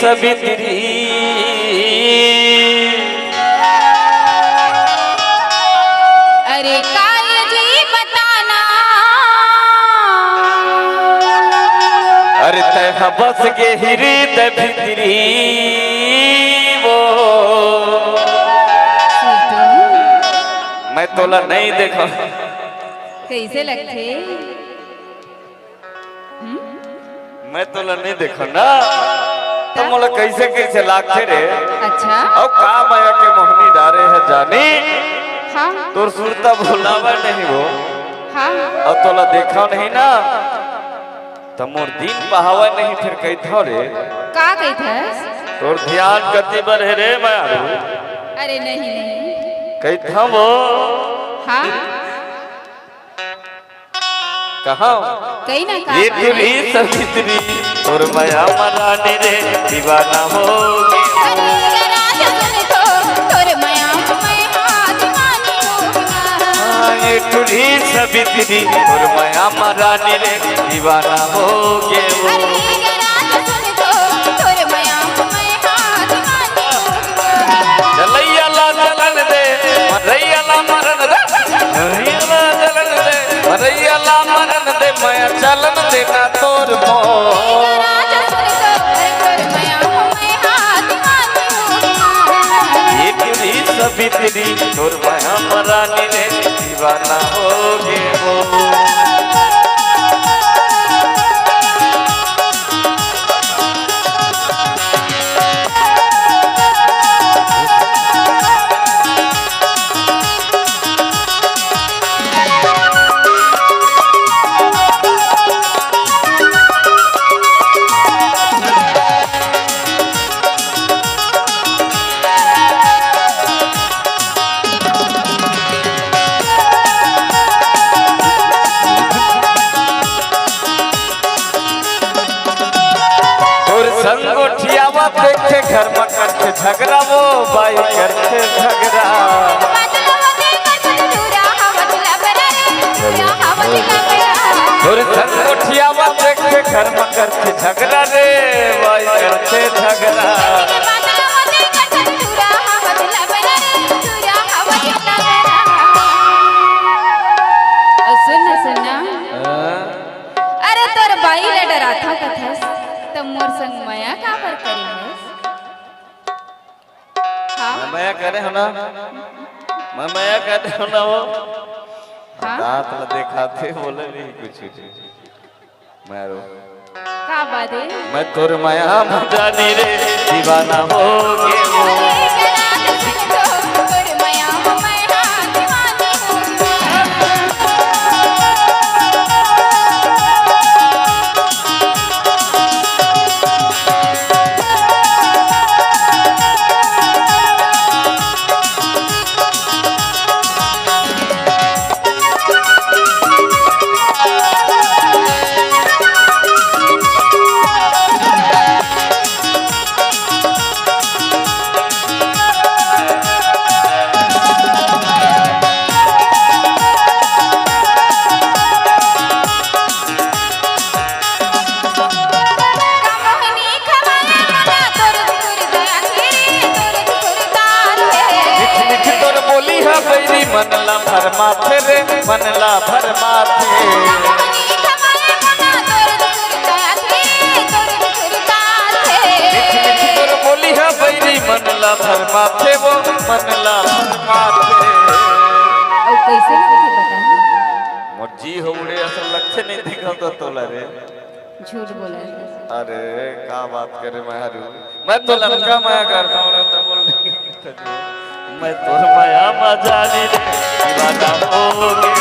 सवित्री अरे काय जी बताना अरे तह बस के हृदय भितरी वो मैं तोला नहीं देखा कैसे लगते मैं तोला नहीं देखा ना तो मोला कैसे कैसे लागते रे। अच्छा और का माया के मोहनी डारे है जानी हाँ तोर सुरता भुलावा नहीं वो हाँ और तोला देखा नहीं ना तो मोर दिन बहावा नहीं फिर कही था रे का कही था तोर ध्यान गति पर है रे माया अरे नहीं नहीं कही था वो हाँ कहा कहीं ना ये तेरी सवित्री और माया मराने रे दीवाना होगी ये तुझी सवित्री और माया मराने रे दीवाना होगे वो जलैया ला जलन दे मरैया ला मरन दे जलैया ला जलन दे मरैया ला मरन दे माया चलन देना तोर मोर ये तेरी सवित्री तोर माया मराने रे दीवाना होगे वो संगोठियावा देखे घर में करते झगड़ा वो बाई करते झगड़ा और संगोठियावा देखे घर में करते झगड़ा रे बाई करते झगड़ा सुनना सुनना अरे तोर बाई ले डरा था कथस तो मोर संग माया का पर करी है हाँ माया करे हो ना मैं माया करे हो ना वो हाँ दांत ला दिखाते बोले नहीं कुछ मैं रो का बात है मैं तोर माया मजानी रे दीवाना होगे वो मनला भरमाथे रे मनला भरमाथे तोर बोली है बैरी मनला भरमाथे वो मनला भरमाथे कैसे लगती बता मोर जी होड़े असल लक्ष्य नहीं दिखा तो तोला रे झूठ बोला अरे का बात करे मैं तो लड़का माया करता हूँ तो बोल रही मैं तोर माया मजाने रे दीवाना होगे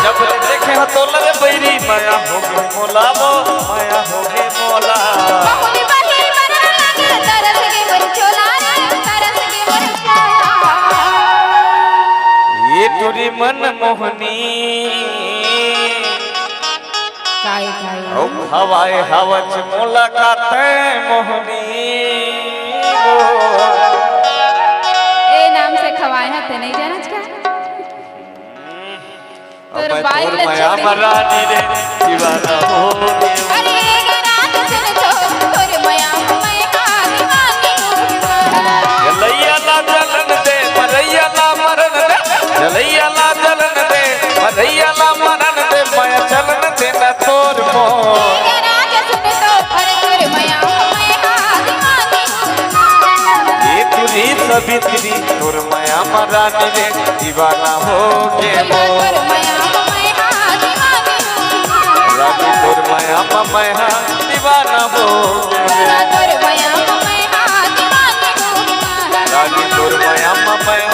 जब देखे हो तो लगे बैरी माया हो गए मोला वो माया हो गए मोला बहुनी बही बना लगे तरस के मोर चोला तरस के मोर चोला ये तुरी मन मोहनी काय ओ हवाए हवच मुलाकात मोहनी ए नाम से खवाए हैं ते नहीं जानत का तोर बाई ले माया मरानी रे दीवाना हो अरे रात सुन तो तोर माया मैं का दीवानी जलैया ला जलन दे मरैया ला मरन दे जलैया ला जलन दे मरैया ला मरन दे माया चलन दे न तोर मो रात सुन तो अरे तोर माया मैं का दीवानी ये तुरी सवित्री तोर माया मरानी रे दीवाना हो गे मो तोर माया मैं का दीवानी रानी तोर माया मैं दीवाना हो तोर माया मैं का दीवानी रानी तोर माया मैं